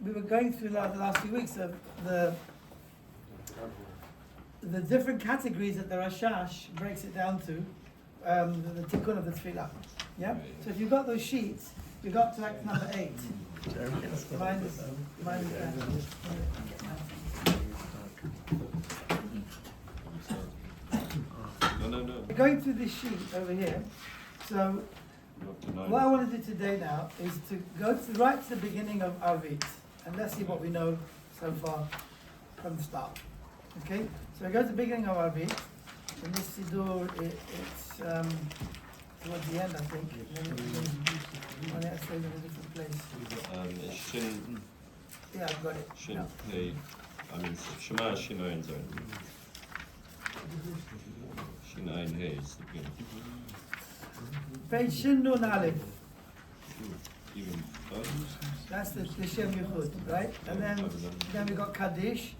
we were going through the last few weeks of the different categories that the Rashash breaks it down to, the tikkun of the tefillah. Yeah? So if you've got those sheets, you got to act number 8. Mine is No. We're going through this sheet over here. So what I want to do today now is to go right to the beginning of Arvit, and let's see what we know so far from the start. Okay, so we go to the beginning of Arvit. In this Siddur, it's towards the end, I think. When it says in a different place. Shin. Yeah, I've got it. Shin. Yeah. Hey, I mean, Shema Shinoin zone. Shin Ein Hey is the beginning. Page Shin Nun Aleph. Even That's the Shem Yichud, right? And then we got Kaddish.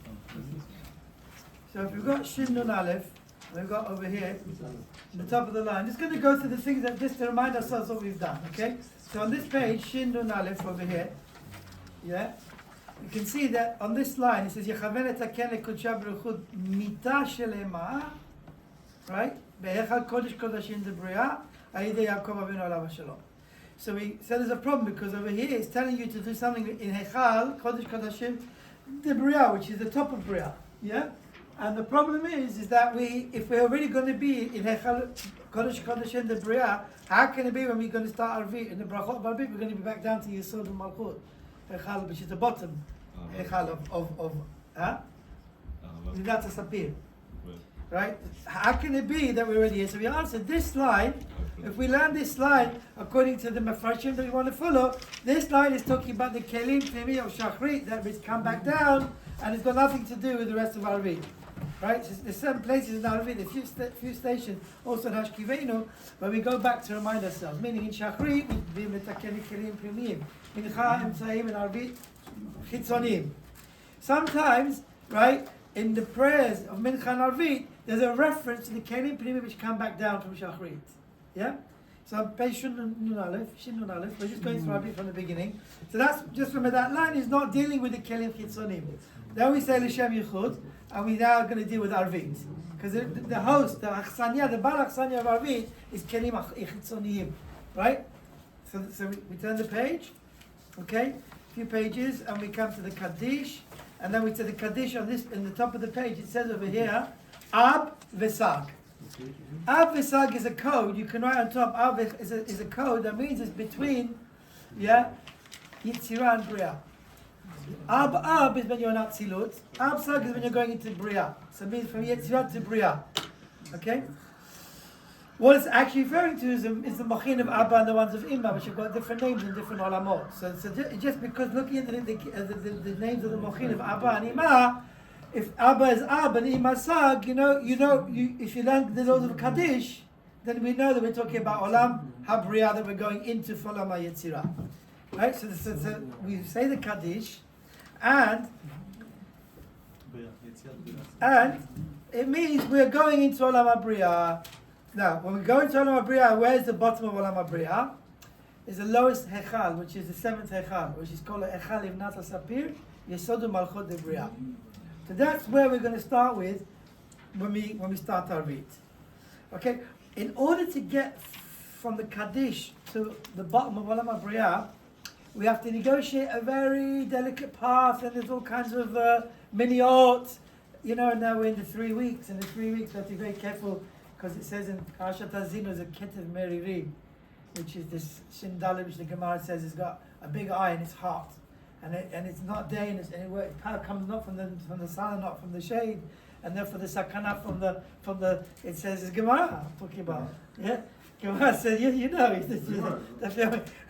So if we've got Shin Nun Aleph, we've got over here, on the top of the line, just going to go through the things that just to remind ourselves what we've done, okay? So on this page, Shin Nun Aleph over here, yeah? You can see that on this line, it says, Yechaven et haken lekodsha b'ruchut mita shelema, right? Be'echad kodesh kodashim debriya, ayidei Yaakov Avinu alav shalom. So there's a problem because over here it's telling you to do something in Hechal, Kodesh Kodashim, debriya, which is the top of Briya, yeah? And the problem is that if we're already going to be in Hechal, Kodesh Kodashim, debriya, how can it be when we're going to start Arvit, in the Brachot of Arvit, we're going to be back down to Yesod and Malchut, Hechal, which is the bottom, Hechal of Nidat Sapir. Right? How can it be that we're already here? So we answered this line. If we learn this line according to the Mefarshim that we want to follow, this line is talking about the Kelim Pnimi of Shachrit that has come back down, and it's got nothing to do with the rest of Arvit. Right? So there's certain places in Arvit, a few stations, also in Hashkivenu, where we go back to remind ourselves. Meaning in Shachrit, we metaken Kelim Pnimiyim. Mincha Emtzaim and Arvit Chitzonim. Sometimes, right, in the prayers of Mincha and Arvit, there's a reference to the Kelim Pnimi which come back down from Shachrit. Yeah? So page Shin Nun Aleph, we're just going through Arvit from the beginning. So that's just remember that line is not dealing with the Kelim Chitzonim. Then we say L'Shem Yichud, and we now are going to deal with Arvit. Because the host, the Achsanya, the Bar Achsanya of Arvit is Kelim Chitzonim. Right? So we turn the page, okay? A few pages, and we come to the Kaddish. And then we say the Kaddish on this, in the top of the page, it says over here, Ab Vesag. Ab Vesag is a code, you can write on top, Ab is a code that means it's between, yeah, Yitzirah and Bria. Ab is when you're in Atzilut, Ab Sag is when you're going into Bria. So it means from Yitzirah to Bria. Okay? What it's actually referring to is the Machin of Abba and the ones of Imma, which have got different names in different olamot. So just because looking at the names of the Machin of Abba and Imma, if Abba is Abba and Imma Sag, if you learn the laws of Kaddish, then we know that we're talking about Olam HaBriya, that we're going into Olam HaYetzirah. Right? So we say the Kaddish, and it means we're going into Olam HaBriya. Now, when we go into Olam HaBriya, where's the bottom of Olam HaBriya? Is the lowest Hechal, which is the 7th Hechal, which is called Hechal Livnat HaSapir, Yesodu Malchut Debriya. So that's where we're going to start with when we start Arvit. Okay? In order to get from the Kaddish to the bottom of Olam HaBriya, we have to negotiate a very delicate path, and there's all kinds of miniot. And now we're in the 3 weeks, and the 3 weeks we have to be very careful, because it says in Parashat Hazino is a Ketev Meriri, which is this Shin Dalet, which the Gemara says has got a big eye in its heart, and it's not day, and it comes not from the sun, not from the shade, and therefore the sakana from the it says it's Gemara I'm talking about, yeah. Gemara says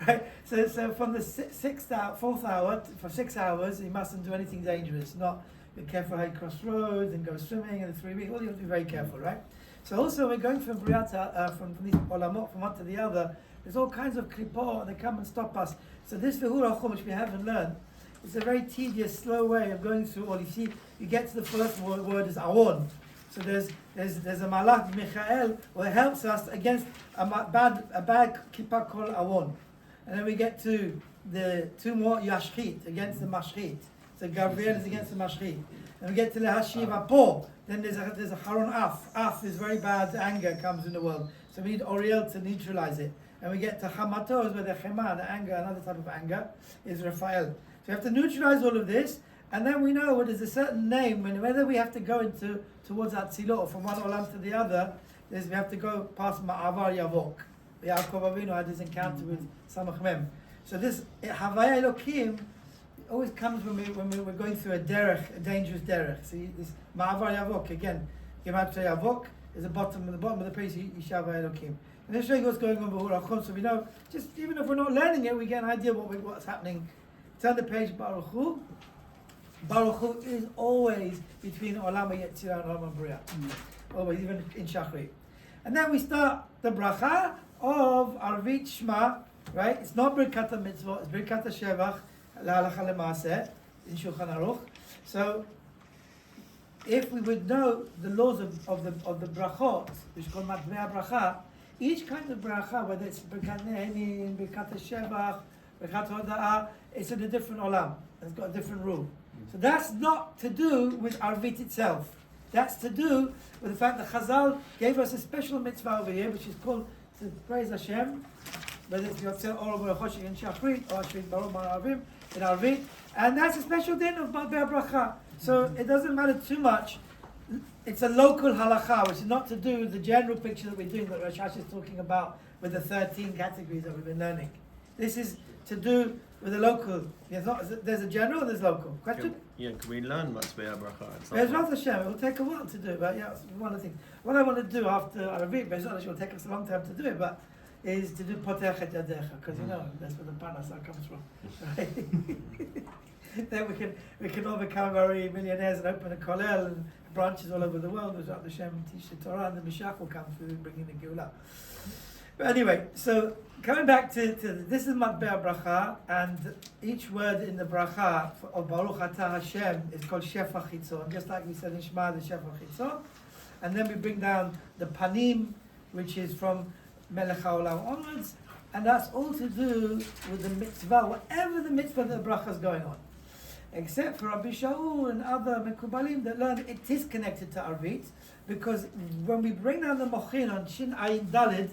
right. So from the 4th hour for 6 hours, you mustn't do anything dangerous. Not be careful how you cross roads and go swimming in the 3 weeks. All you have to be very careful, right? So also we're going from Briata, from these olamot, from one to the other. There's all kinds of klipot, and they come and stop us. So this v'hurachum, which we haven't learned, it's a very tedious, slow way of going through all. You see, you get to the first word is awon. So there's a malach Michael who helps us against a bad kippah called awon, and then we get to the two more Yashchit against the Mashchit. So Gabriel is against the Mashchit. And we get to Lehashiv Apo. Then there's a Haron Af. Af is very bad anger comes in the world. So we need Oriel to neutralize it. And we get to Hamato, where the Chema, the anger, another type of anger, is Raphael. So we have to neutralize all of this. And then we know there's a certain name, whether we have to go towards Atzilot or from one Olam to the other, is we have to go past Ma'avar Yavok. Yaakov Avinu had this encounter with Samach Mem. So this Havaya Elokim always comes when we're going through a dangerous derech. See this Ma'avar Yavok again. Gematria Yavok is the bottom of the page. Yishava Elokim. And this shows you what's going on with Urachon. So we know, just even if we're not learning it, we get an idea of what's happening. Turn the page Baruch Hu. Baruch Hu is always between Olam Yetzirah and Olam Bria. Always, even in Shachri. And then we start the bracha of Arvit Shema, right? It's not Birkat HaMitzvot, it's Birkat HaShevach, L'Halacha L'Maaseh, in Shulchan Aruch. So, if we would know the laws of the brachot, which is called Matbei Bracha, each kind of bracha, whether it's Birkat Nehemin, Birkat HaShevach, Birkat HaHoda'ah, it's in a different olam. It's got a different rule. So that's not to do with Arvit itself. That's to do with the fact that Chazal gave us a special mitzvah over here, which is called to praise Hashem, whether it's Yotzer Or B'Choshech in Shachrit or Shrit Baruch Ma'avim in Arvit, and that's a special din of Matbei Bracha. So it doesn't matter too much. It's a local halacha, which is not to do with the general picture that we're doing, that Rashash is talking about with the 13 categories that we've been learning. This is to do with the local. There's a general and there's local. Question? Can we learn Matbei Bracha? Bezrat Hashem, it will take a while to do, but yeah, it's one of the things. What I want to do after Arvit, Bezrat Hashem, will take us a long time to do it, but is to do Potech et Yadecha, because you know that's where the Parnasah comes from. Right? Then we can all become very millionaires and open a kollel and branches all over the world. Bezrat Hashem, teach the Torah, and the Mashiach will come through bringing the Geulah. But anyway, so coming back to this is Matbei Bracha, and each word in the bracha of Baruch Atah Hashem is called Shefach Chitzon, just like we said in Shema, the Shefach Chitzon. And then we bring down the Panim, which is from Melech HaOlam onwards, and that's all to do with the mitzvah, whatever the mitzvah that the bracha is going on. Except for Rabbi Shaul and other Mekubalim that learn it is connected to Arvit, because when we bring down the Mochin on Shin Ayin Dalid,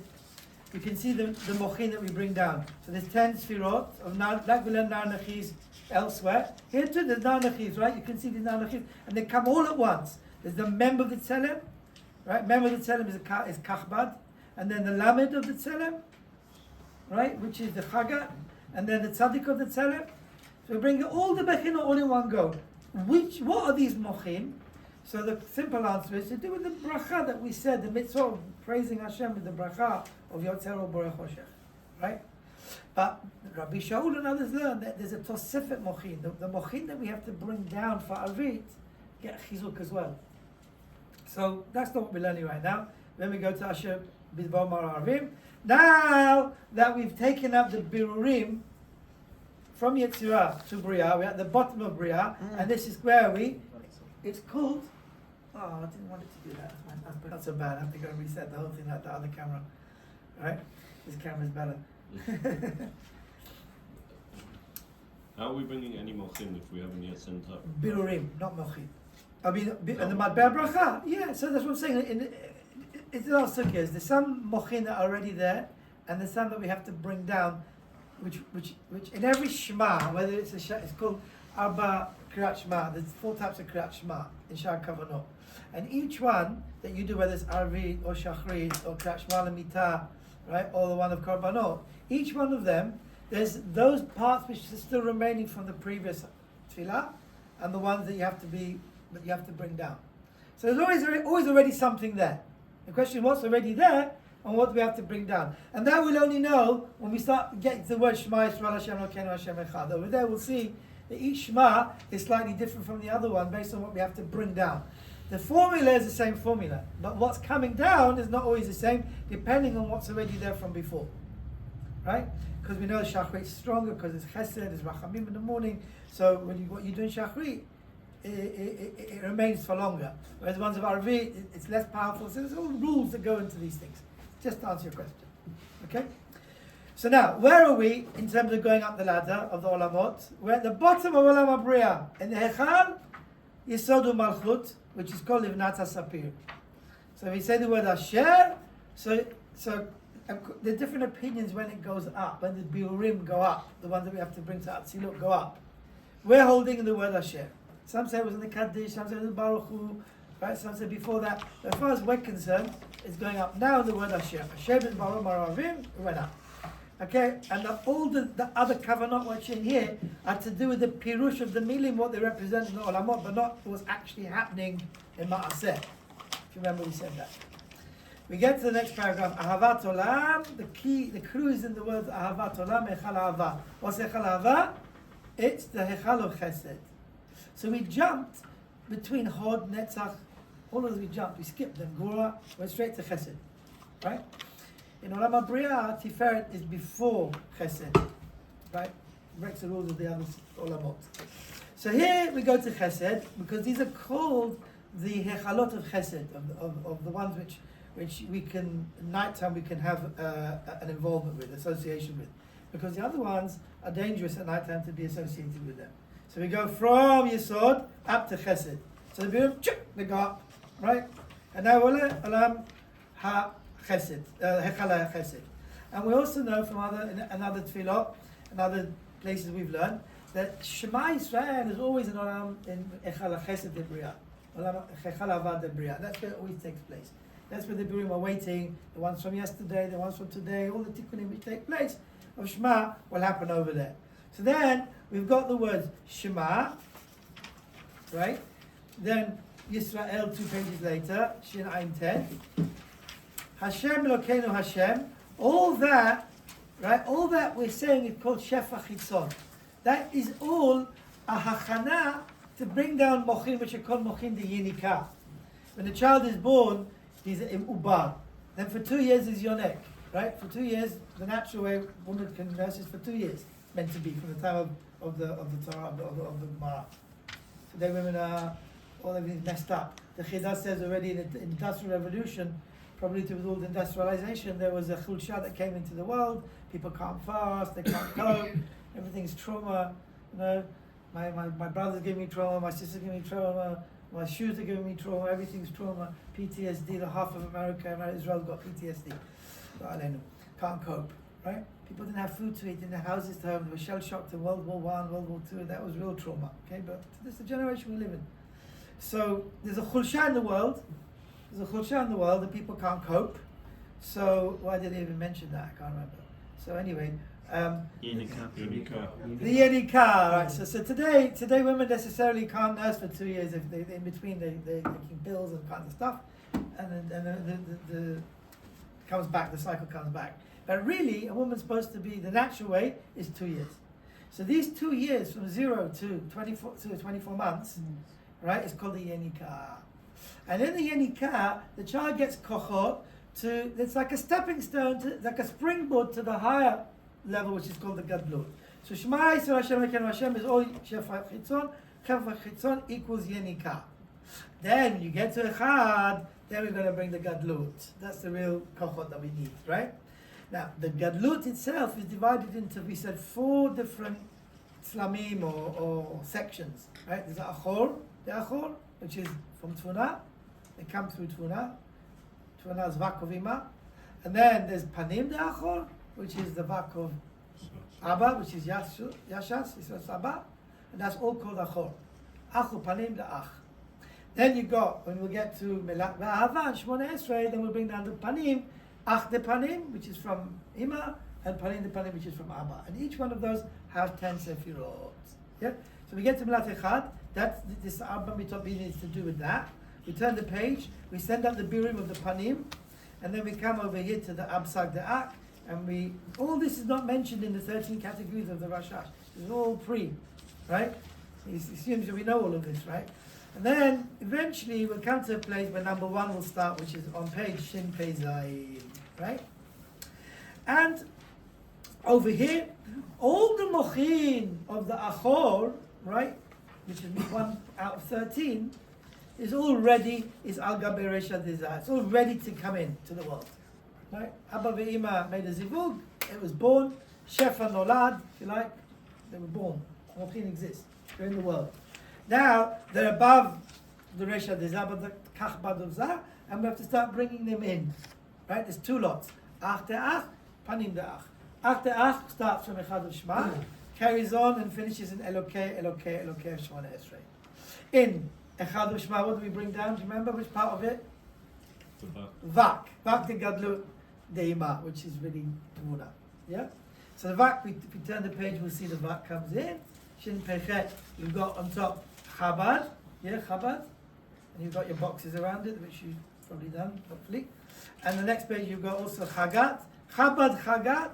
you can see the mochin that we bring down. So there's 10 sfirot of like we learn Narnachis elsewhere. Here too there's Narnachis, right? You can see the Narnachis, and they come all at once. There's the member of the Tzelem, right? Member of the Tzelem is Kachbad, and then the Lamed of the Tzelem, right? Which is the Chagat, and then the Tzaddik of the Tzelem. So we bring all the Bechina all in one go. What are these mochin? So the simple answer is to do with the bracha that we said, the mitzvah of praising Hashem with the bracha of Yotzer Or B'Choshech, right? But Rabbi Shaul and others learn that there's a Tosefet mochin. The mochin that we have to bring down for Arvit get chizuk as well. So that's not what we're learning right now. Then we go to Asher Bidvar Mar Arvim. Now that we've taken up the Birurim from Yetzirah to Bria, we're at the bottom of Bria, and this is where it's called. Oh, I didn't want it to do that. That's not so bad. I have to go and reset the whole thing like the other camera. Right? This camera's better. How are we bringing any mochin if we haven't yet sent up? Birurim, not mochin. I mean, and the Matbei Bracha. Yeah, so that's what I'm saying. It's the last sukkahs. There's some mochin that are already there, and there's some that we have to bring down, which in every Shema, whether it's it's called Arba Kriyat Shema. There's 4 types of Kriyat Shema in Shar Kavanot, and each one that you do, whether it's Arvit or Shachrit or Kriyat Shema L'Mitah, right, or the one of Korbanot, each one of them, there's those parts which are still remaining from the previous tefillah, and the ones that you have to bring down. So there's always already something there. The question is what's already there and what do we have to bring down, and that we'll only know when we start getting to the word Shema Yisrael Hashem Elokeinu Hashem Echad. Over there we'll see that each Shema is slightly different from the other one based on what we have to bring down. The formula is the same formula, but what's coming down is not always the same, depending on what's already there from before. Right? Because we know Shachrit is stronger, because it's Chesed, it's Rachamim in the morning, so what you do in Shachrit, it remains for longer. Whereas the ones of Arvit, it's less powerful, so there's all rules that go into these things. Just to answer your question. Okay? So now, where are we in terms of going up the ladder of the Olamot? We're at the bottom of Olam HaBriah. In the Hechal, Yesod Malchut, which is called Livnat HaSapir. So we say the word Asher, so the different opinions when it goes up, when the Biurim go up, the ones that we have to bring to Atzilut go up. We're holding the word Asher. Some say it was in the Kaddish, some say it was in Baruch Hu, right? Some say before that. But as far as we're concerned, it's going up now the word Asher. Asher is Baruch Maravim, it went up. Okay, and all the other Kavanot watching here are to do with the Pirush of the Milim, what they represent in the Olamot, but not what's actually happening in Ma'aseh. If you remember we said that. We get to the next paragraph, Ahavat Olam, the clue is in the words Ahavat Olam, Echal Ahava. What's Echal Ahava? It's the Hechal of Chesed. So we jumped between Hod, Netzach, all of those we jumped, we skipped them, Gura, went straight to Chesed, right? In Olam HaBriah, Tiferet is before Chesed, right? Breaks the rules of the other Olamot. So here we go to Chesed, because these are called the Hechalot of Chesed, of the ones which we can, nighttime we can have an involvement with, association with. Because the other ones are dangerous at nighttime to be associated with them. So we go from Yesod up to Chesed. So the Biurim, they go up, right? And now Olam HaChesed, Hechala HaChesed. And we also know from another tefillot, and other places we've learned, that Shema Yisrael is always in Olam, in Hechala HaChesed de Bria. Olam Hechala Avad de Bria. That's where it always takes place. That's where the Biurim are waiting, the ones from yesterday, the ones from today, all the tikkunim which take place of Shema will happen over there. So then we've got the words Shema, right? Then Yisrael 2 pages later, Shin Ayin Tet. Hashem Elokeinu Hashem. All that, right? All that we're saying is called Shefa Chitzon. That is all a hachana to bring down mochin, which are called mochin de yinika. When the child is born, he's an ubar. Then for 2 years is yonek, right? For 2 years, the natural way woman can nurse is for 2 years, meant to be from the time of the Torah of the Gemara. Today women are all everything's messed up. The Chida says already in the Industrial Revolution, probably to do with all the industrialization, there was a chulsha that came into the world. People can't fast, they can't cope, everything's trauma. You know, my brother's giving me trauma, my sister's giving me trauma, my shoes are giving me trauma, everything's trauma. PTSD, the half of America and Israel's got PTSD. So I don't know, can't cope, right? People didn't have food to eat, didn't have houses to home, they were shell-shocked in World War I, World War II, that was real trauma, okay? But this is the generation we live in. So there's a chulsha in the world, that people can't cope. So why did they even mention that? I can't remember. So anyway, Yenika. the Yenika, right? So today women necessarily can't nurse for 2 years if they in between they're taking pills and kind of stuff, and then the comes back, the cycle comes back. But really, a woman's supposed to be, the natural way is 2 years. So these 2 years from 0 to 24 months, right, is called the Yenika. And in the Yenika, the child gets kochot to, it's like a stepping stone, like a springboard to the higher level, which is called the Gadlut. So Shema Yisrael Hashem Elokeinu Hashem is all Shefa Chitzon, Shefa Chitzon equals Yenika. Then when you get to Echad, then we're going to bring the Gadlut. That's the real kochot that we need, right? Now, the Gadlut itself is divided into, we said, 4 different slamim or sections, right? There's the Achor, which is from Tfuna. They come through Tfuna. Tfuna is Vak of Ima. And then there's Panim de Achor, which is the Vak of Abba, which is Yashas, Yisrael's Abba. And that's all called Achor. Achor, Panim de Ach. Then you got, when we get to Melat Ve'ahava and Shmona Esrei, then we'll bring down the Panim, Ach de Panim, which is from Ima, and Panim de Panim, which is from Abba. And each one of those have 10 Sefirot. Yeah? So we get to Melat Echad, that's this Abba Mitopi needs to do with that. We turn the page, we send out the Biurim of the Panim, and then we come over here to the Absag de Ak, and all this is not mentioned in the 13 categories of the Rashash. It's all pre, right? He assumes that we know all of this, right? And then eventually we'll come to a place where number 1 will start, which is on page Shin Pei Zayin, right? And over here, all the mochin of the Achor, right, which is 1 out of 13, is al gabe resha dezah. It's all ready to come in to the world, right? Abba ve'ima made a zivug, it was born. Shefa nolad, if you like, they were born. Mochin exists. They're in the world. Now they're above the Resha Dezah, but the Kach Baduzah, and we have to start bringing them in. Right? There's two lots. Ach De'ach, Panim De'ach. Ach De'ach starts from Echad of Shema, carries on and finishes in Elokei, Elokei, Elokei, Shemona Esrei. In Echad of Shema, what do we bring down? Do you remember which part of it? Vak. Vak de Gadlut Deima, which is really Tmuna. Yeah? So the Vak, if we turn the page, we'll see the Vak comes in. Shin Pechet, you've got on top Chabad. Yeah, Chabad. And you've got your boxes around it, which you've probably done, hopefully. And the next page you've got also Chagat. Chabad, Chagat.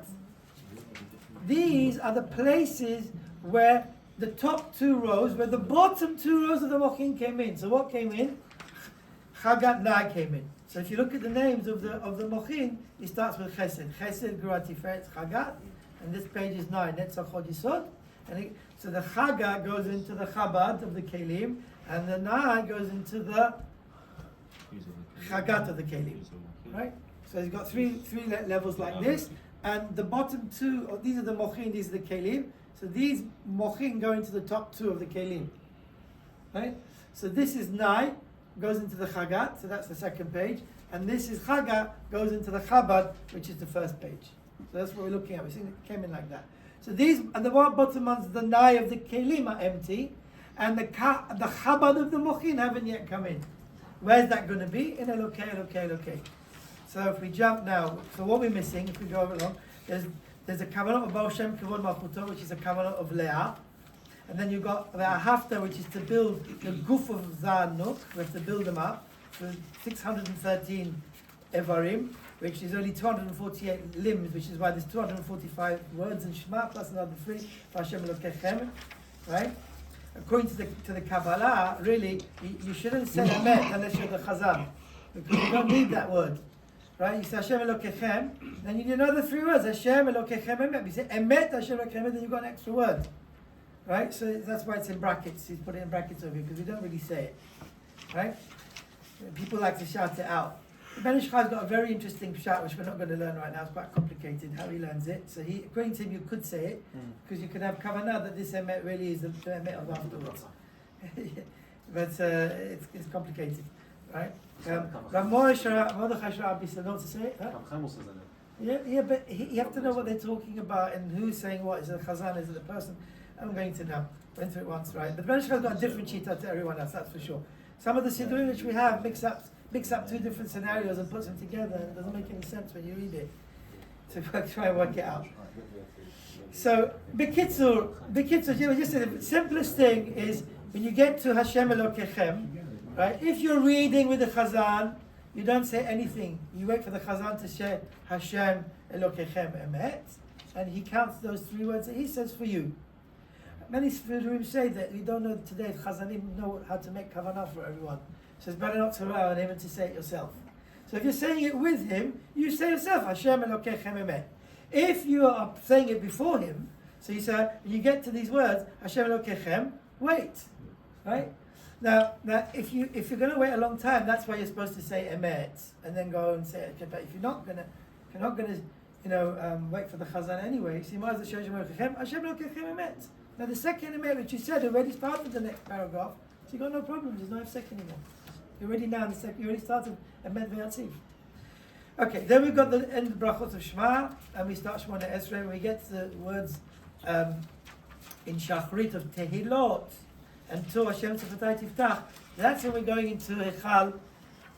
These are the places where the top two rows, where the bottom two rows of the Mochin came in. So what came in? Chagat Nai came in. So if you look at the names of the Mochin, it starts with Chesed. Chesed, Gura, Tiferet, Chagat. And this page is 9, Netzach, Hod, Yisod. So the Chagat goes into the Chabad of the Kelim, and the Nai goes into the Chagat of the Kelim. Right? So he's got three levels like this, and the bottom two, these are the Mochin, these are the Kelim. So these Mochin go into the top two of the Kelim. Right? So this is Nai, goes into the Chagat, so that's the second page, and this is Chagat, goes into the Chabad, which is the first page. So that's what we're looking at. We're seeing it came in like that. So these, and the bottom ones, the Nai of the Kelim are empty, and the Chabad of the Mochin haven't yet come in. Where's that going to be? In Elokei, Elokei, Elokei. So if we jump now, so what we're missing, if we go along, there's a Kavanot of Baal Shem Kavod Malchuto, which is a Kavanot of Leah. And then you've got the Hafta, which is to build the Guf of Zanuk. We have to build them up. So 613 Evarim, which is only 248 limbs, which is why there's 245 words in Shema, plus another 3 for Hashem Elokechem. Right? According to the Kabbalah, really, you shouldn't say Emet unless you're the Chazan. Because you don't need that word. Right? You say Hashem Elokechem, then you need another 3 words. Hashem Elokechem Emet. You say Emet Hashem Elokechem, then you've got an extra word. Right? So that's why it's in brackets. He's put it in brackets over here, because we don't really say it. Right? People like to shout it out. Ben Ish Chai's got a very interesting shout, which we're not going to learn right now. It's quite complicated how he learns it. So according to him, you could say it, because you could have kavanah that this emet really is the emet of afterwards. But it's complicated, right? Mordechai Sharabi said not to say it. Huh? Yeah, but you have to know what they're talking about and who's saying what. Is it the chazan? Is it the person? I'm going to know. Went through it once, right? But Ben Ish Chai's got a different shita to everyone else, that's for sure. Some of the siddurim which we have mix up 2 different scenarios and puts them together, and it doesn't make any sense when you read it. So try and work it out. So, B'kitzur, you know, just the simplest thing is when you get to Hashem Elokechem, right? If you're reading with the Chazan, you don't say anything. You wait for the Chazan to say Hashem Elokechem Emet, and he counts those 3 words that he says for you. Many Siddurim say that we don't know today, Chazanim know how to make kavanah for everyone. So it's better not to rely on him and to say it yourself. So if you're saying it with him, you say yourself, Hashem Elokechem Emet. If you are saying it before him, so you say, you get to these words, Hashem Elokechem, wait. Right? Now if you're going to wait a long time, that's why you're supposed to say Emet, and then go and say it. But if you're not going to, wait for the Chazan anyway, so you might as well show Hashem Elokechem Emet. Now the second emet which you said already started the next paragraph, so you got no problems. There's no second anymore. You're already now in the second. You already started emet ve'atziv. Okay, then we've got the end of brachot of Shema, and we start Shemona Esrei. When we get to the words in Shachrit of Tehilot and to Hashem Tzachatai Tiftach, that's when we're going into Echal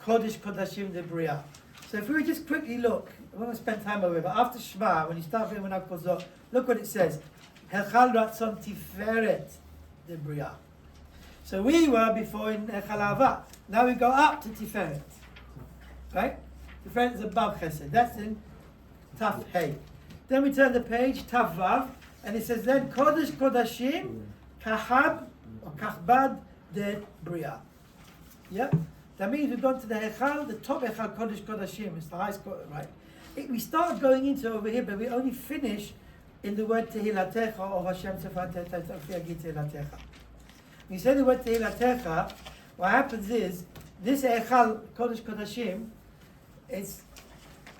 Kodesh Kodashim de Bria. So if we just quickly look, I want to spend time over it, but after Shema, when you start reading Menach Kozot, look what it says. Hechal Ratzon Tiferet de Bria. So we were before in Hechal Ahava. Now we go up to Tiferet. Right? Tiferet is above Chesed. That's in Taf Hey. Then we turn the page, Taf Vav, and it says then Kodesh Kodashim Kahab or Kahbad de Bria. Yep. That means we've gone to the Hechal, the top Hechal Kodesh Kodashim. It's the highest, right? We start going into over here, but we only finish in the word Tehilatecha of Hashem Tzachatai Tiftach. When you say the word Tehilatecha, what happens is this Echal Kodesh Kodashim, it's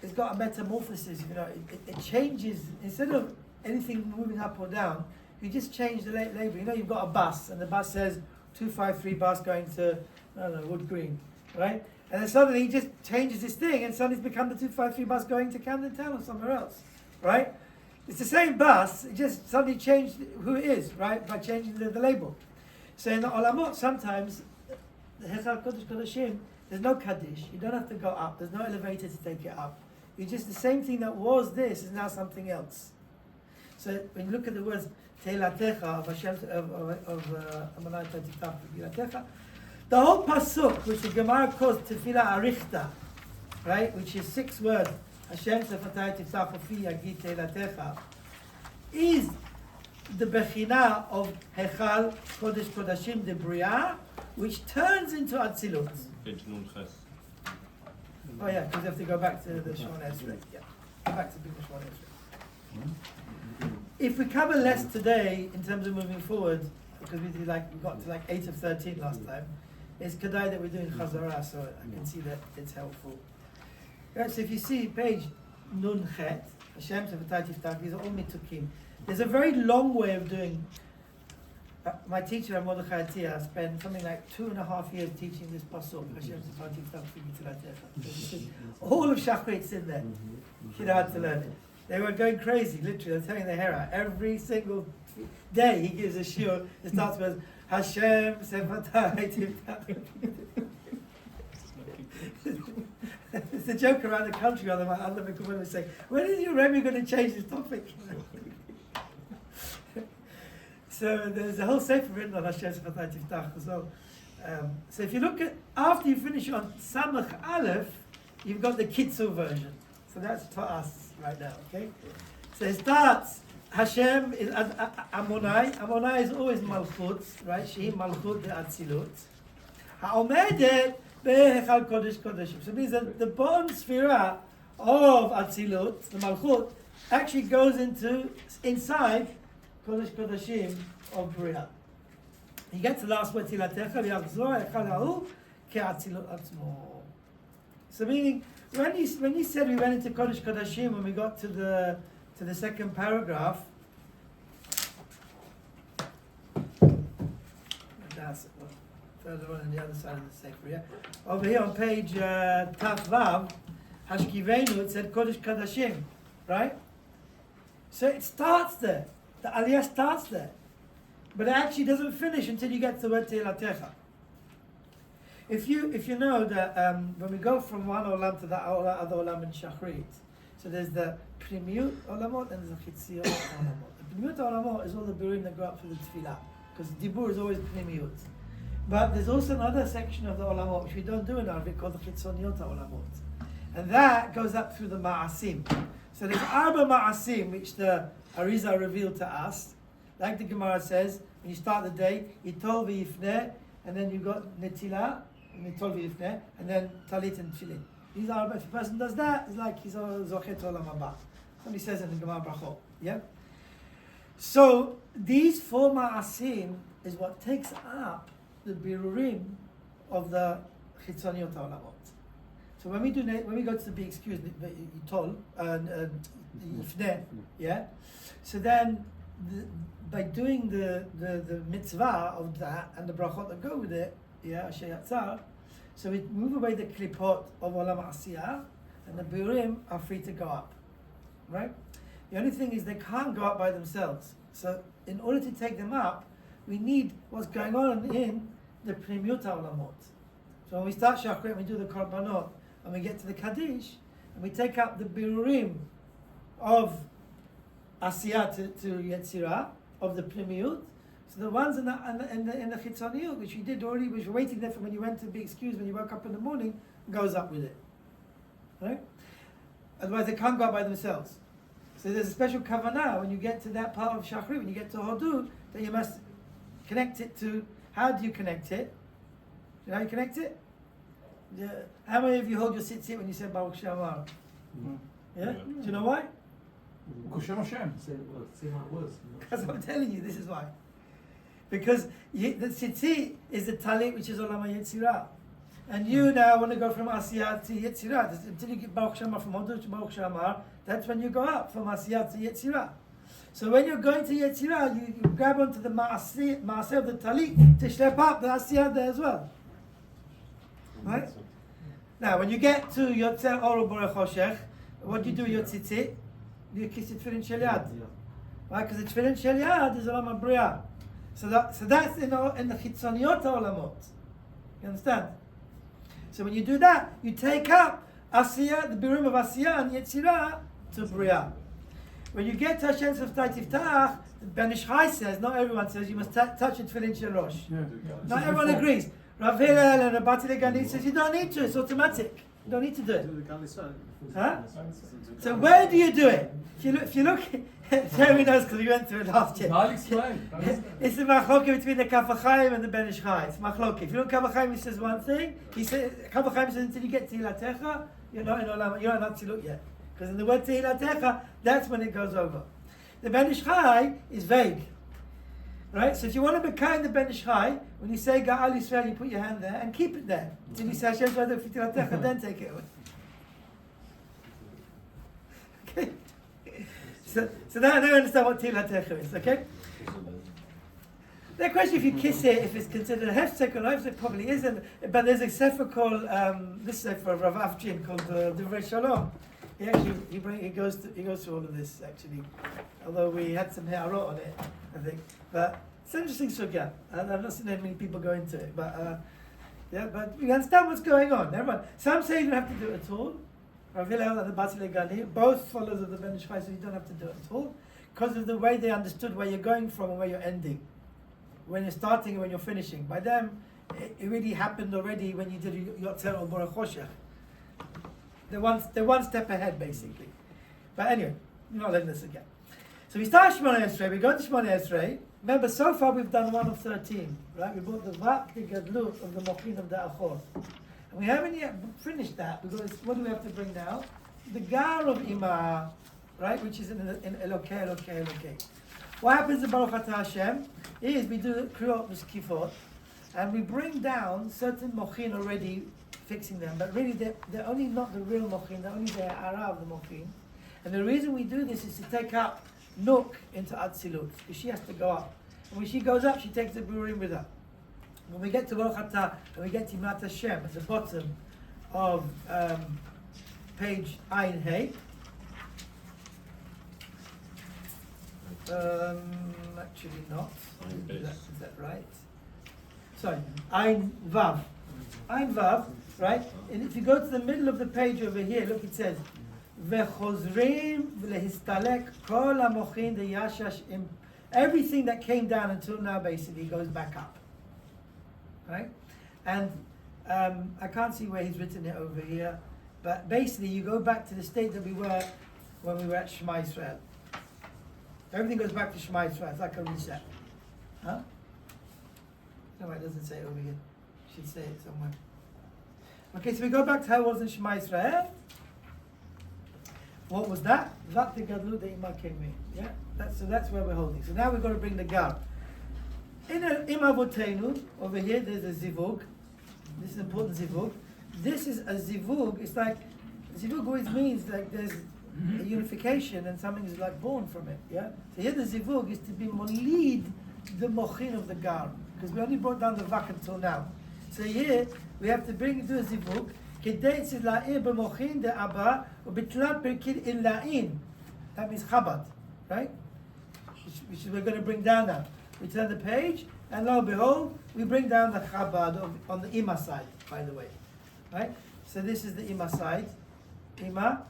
it's got a metamorphosis. You know, it changes instead of anything moving up or down. You just change the label. You know, you've got a bus, and the bus says 253 bus going to I don't know Wood Green, right? And then suddenly he just changes this thing, and suddenly it's become the 253 bus going to Camden Town or somewhere else, right? It's the same bus, it just suddenly changed who it is, right? By changing the label. So in the Olamot, sometimes the Hechal Kodesh Kodashim, there's no Kaddish. You don't have to go up. There's no elevator to take it up. You just the same thing that was this is now something else. So when you look at the words Teilatecha of Hashem of Amanai Tatikaf Teilatecha, the whole pasuk, which the Gemara calls Tefillah Arichta, right, which is 6 words, Hashem Sefatai Tiftach Ufi Yagid Teilatecha, is the Bechina of Hechal Kodesh Kodashim de Bria, which turns into Atzilut. Oh yeah, because you have to go back to the Shemona Esrei. Yeah, go back to the Shemona Esrei. If we cover less today in terms of moving forward, because we got to like 8 of 13 last time, it's Kedai that we're doing Chazara, so I can see that it's helpful. Right, so if you see page Nun Chet, Hashem Sefatai Tiftach, these are all mitukim. There's a very long way of doing. My teacher, Mordechai Atia, spent something like 2.5 years teaching this pasuk. Hashem Sefatai Tiftach. All of Shachrit's in there. She had to learn it. They were going crazy, literally. They're tearing their hair out. Every single day he gives a shiur. It starts with Hashem Sefatai Tiftach. It's a joke around the country. Other people would say, "When is your Rebbe going to change this topic?" So there's a whole sefer written on Hashem Sefatai Tiftach as well. So if you look at after you finish on Samach Aleph, you've got the Kitzur version. So that's for us right now. Okay. So it starts. Hashem is Amonai. Amonai is always Malchut, right? Shehi Malchut de Atzilut. Ha'omedet beHechal Kodesh Kodeshim. So it means that the bottom sphere of Atzilut, the Malchut, actually goes inside Kodesh Kodeshim of Bria. You get to the last word Tilatecha v'yachzor echad ha'u ke'atzilut atzmo. So meaning when you said we went into Kodesh Kodeshim when we got to the second paragraph, that's it. Further on the other side of the sefer, yeah. Over here on page Taf Vav, Hashkivenu, it said Kodesh Kodashim, right? So it starts there. The Aliyah starts there. But it actually doesn't finish until you get to the word Teilatecha. If you know that when we go from one olam to the other olam in Shachrit, so there's the Primiut olamot and there's the Chitziot olamot. The Primiut olamot is all the birim that go up to the Tefillah, because Dibur is always Primiut. But there's also another section of the olamot which we don't do in Arvit called the Chitzoniot olamot, and that goes up through the Ma'asim. So there's Arba Ma'asim which the Arizal revealed to us, like the Gemara says. When you start the day, Yitol v'yifneh, and then you got Netila, Yitol v'yifneh, and then Talit and Tefillin. These are, if a person does that, it's like he's Zochet Olam Haba. Somebody says in the Gemara Brachot. Yeah? So, these 4 Ma'asim is what takes up the Birurim of the Chitzoniot Olamot. So when we go to be excused, Yitol, Yifneh, yeah? So then, by doing the mitzvah of that and the brachot that go with it, yeah, Asher Yatzar, so we move away the klipot of Olam Asiyah, and the biurim are free to go up, right? The only thing is they can't go up by themselves. So in order to take them up, we need what's going on in the Primiut Olamot. So when we start Shachrit, we do the Korbanot, and we get to the Kaddish, and we take up the biurim of Asiyah to Yetzirah, of the Primiut. So the ones in the Chitzoniut, which we did already, which were waiting there for when you went to be excused when you woke up in the morning, goes up with it. Right? Otherwise they can't go up by themselves. So there's a special kavanah when you get to that part of Shachrit, when you get to Hodud, that you must connect it to. How do you connect it? You know how you connect it? Yeah. How many of you hold your tzitzit when you say Baruch Shamar? Yeah? Do you know why? Kosher Hashem. Because I'm telling you, this is why. Because the tzitzit is the talit which is Olam HaYetzirah. And you now want to go from Asiyah to Yetzirah. Until you get Baruch Shema from Hodor to Baruch Shamar, that's when you go up from Asiyah to Yetzirah. So when you're going to Yetzirah, you grab onto the Maaseh of the Talit to schlep up the Asiyah there as well. Right? Now, when you get to Yotzer Or Borech Hoshech, what do you do with your tzitzit? You kiss it Tefillin Shel Yad. Right? Because the Tefillin Shel Yad is Olam HaBriah. So that's in the Chitzoniot HaOlamot. You understand? So when you do that, you take up Asiyah, the Birum of Asiyah and Yetzirah to Briah. When you get to Hashem Seftai Tiftach, the Ben Ish Chai says, not everyone says, you must touch it Tefillin Shel Rosh. Not everyone agrees. Rav Hillel and Rabbi Legani says you don't need to, it's automatic. You don't need to do it. Huh? So where do you do it? If you look Jeremy knows because we went through it last year. I'll explain. It's the machloke between the Kaf HaChaim and the Ben Ish Chai. It's machloke. If you look at Kaf HaChaim, he says one thing. He says Kaf HaChaim says until you get Tehilatecha, you're not in Olam, you're not Tzilut yet. Because in the word Tehilatecha, that's when it goes over. The Ben Ish Chai is vague. Right? So if you want to be kind to Ben Ish Chai, when you say Ga'al Yisrael, you put your hand there and keep it there. Until you say Hashem Shavadok Fitilatecha, then take it away. Okay? So now I understand what Tilatecha is, okay? The question if you kiss it, if it's considered a hefsek or no hefsek, probably isn't. But there's a sefer called, this sefer of Rav Avchin called Divrei Shalom. He goes through all of this actually, although we had some ha'arot on it, I think. But it's an interesting sugya, and I've not seen many people go into it. But but you understand what's going on. Everyone, some say you don't have to do it at all. Rav Hillel and the Basile Gani, both followers of the Ben Ish Chai, so you don't have to do it at all, because of the way they understood where you're going from and where you're ending, when you're starting and when you're finishing. By them, it really happened already when you did Yotzer or Borech Hoshech. They're one step ahead, basically. But anyway, we're not learning this again. So we start Shmoneh Esrei, we go to Shmoneh Esrei. Remember, so far we've done 1 of 13, right? We brought the Vak, the Gadlut of the Mochin of the Achor. And we haven't yet finished that, because what do we have to bring now? The Gar of Ima, right? Which is in Elokei, Elokei, Elokei. What happens in Baruch Atah Hashem is we do Kriyot Mishkifot, and we bring down certain Mochin already, fixing them, but really they're only not the real Mochin, they're only the Ara of the Mochin. And the reason we do this is to take up Nuk into Atzilut, because she has to go up. And when she goes up, she takes the Burim with her. When we get to Baruch Atah and we get to Yimat Hashem at the bottom of page Ayin Hey, actually not. Is that right? Sorry, Ayin Vav. Ayin Vav, right? And if you go to the middle of the page over here, look, it says, V'chozrim v'lehistalek kol ha'mochin de'yashash im. Everything that came down until now basically goes back up. Right? And I can't see where he's written it over here, but basically you go back to the state that we were when we were at Shema Yisrael. Everything goes back to Shema Yisrael. It's like a reset. Huh? No, it doesn't say it over here. It should say it somewhere. Okay, so we go back to how it was in Shema Yisrael. What was that? Vak the Gadlut the Ima came in. Yeah? That's where we're holding. So now we've got to bring the Gar. In Ima Avotenu, over here, there's a Zivug. This is an important Zivug. This is a Zivug. It's like, Zivug always means like there's a unification and something is like born from it. Yeah? So here the Zivug is to be Molid, the Mochin of the Gar. Because we only brought down the Vak until now. So here, we have to do a Zivug. Kedei tzila'in b'mochin de'aba u'bitlan perkid illa'in. That means Chabad, right? Which we're going to bring down now. We turn the page, and lo and behold, we bring down the Chabad on the Ima side, by the way. Right? So this is the Ima side. Ima,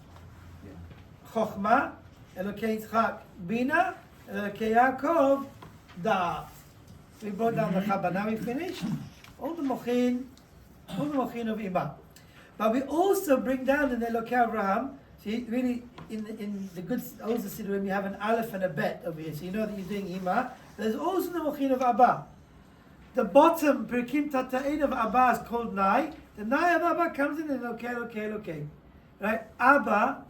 Chochma, Elokei Yitzchak, Bina, Elokei Yaakov, Da'at. We brought down the Chabad. Now we finished. All the Mochin of Ima. But we also bring down in the Elokei Abraham. See, really, in the good old Siddurim, you have an Aleph and a Bet over here. So you know that you're doing Ima. There's also the Mochin of Abba. The bottom, Perikim Tata'in of Abba is called Nai. The Nai of Abba comes in Elokei. Right? Abba,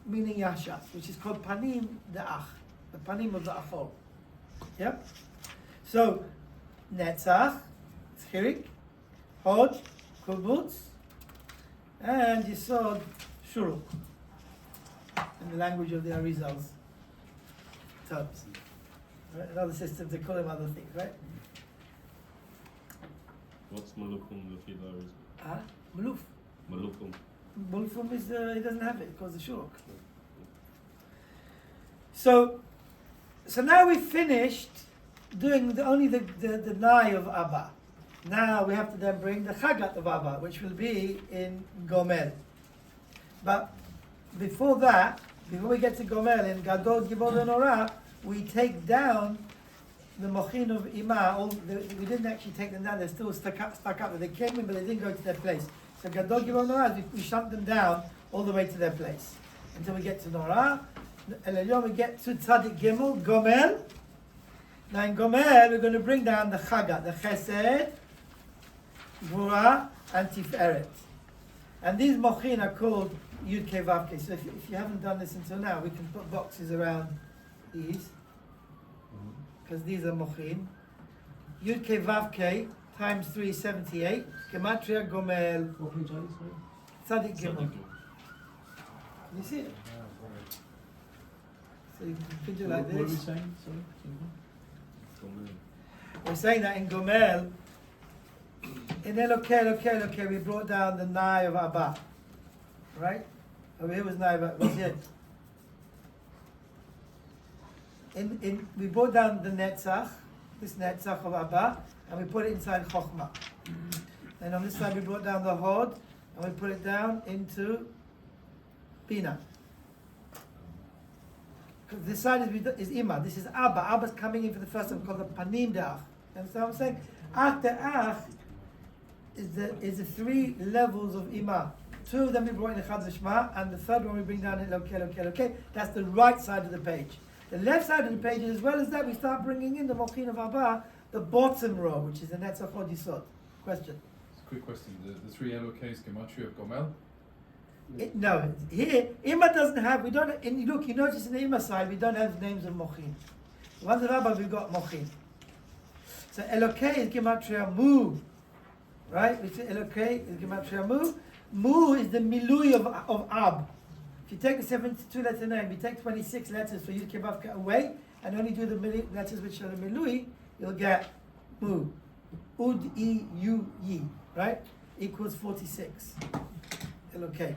meaning Yashas, which is called Panim De'ach. The Panim of the Achor. Yep? So, Netzach, Tchirik, Hod, kibbutz, and Yisod Shuruk, in the language of the Arizals terms. Right? In other systems, they call them other things, right? What's Malukum Lefila? Muluf. Malukum. Mulfum is, he doesn't have it, it's called the Shuruk. So now we've finished doing only the Nai of Abba. Now we have to then bring the Chagat of Abba, which will be in Gomel. But before that, before we get to Gomel, in Gadol, Gibor, and Orah, we take down the Mochin of Ima. We didn't actually take them down, they're still stuck up. They came in, but they didn't go to their place. So Gadol, Gibor, and Orah, we shunt them down all the way to their place. Until we get to Norah. And we get to Tzadik Gimel, Gomel. Now in Gomel, we're going to bring down the Chagat, the Chesed, Gvura, and Tiferet. And these Mochin are called Yud Kei Vav Kei. So if you haven't done this until now, we can put boxes around these, because these are Mochin. Yud Kei Vav Kei times 378. Gematria Gomel. Tzadik Gimel. Can you see it? So you can do like What are we this. saying? Sorry. We're saying that in Gomel, in Elokei, we brought down the Nai of Abba. Right? Over here was Nai of Abba, was here. We brought down the Netzach, this Netzach of Abba, and we put it inside Chokhmah. And on this side we brought down the Hod, and we put it down into Bina. Because this side is Ima, this is Abba. Abba's coming in for the first time, called the Panim De'ach. You understand what I'm saying? Ach De'ach is the three levels of Ima. Two of them we brought in Echad V'Shma, and the third one we bring down in Elokei. That's the right side of the page. The left side of the page, as well as that, we start bringing in the Mochin of Abba, the bottom row, which is the Netzach Hod Yisod. Question? Quick question. The three LOKs, Gematria of Gomel? No, here, Ima doesn't have, we don't, and look, you notice in the Ima side, we don't have names of Mochin. The ones of Abba, we've got Mochin. So Elokei is Gematria Mu, right? We say Elokei is Gematria Mu. Mu is the Milui of Ab. If you take the 72 letter name, you take 26 letters for Yud Kei Vav Kei away, and only do the letters which are the Milui, you'll get Mu. Ud, I, U, Yi, right? Equals 46. Elokei.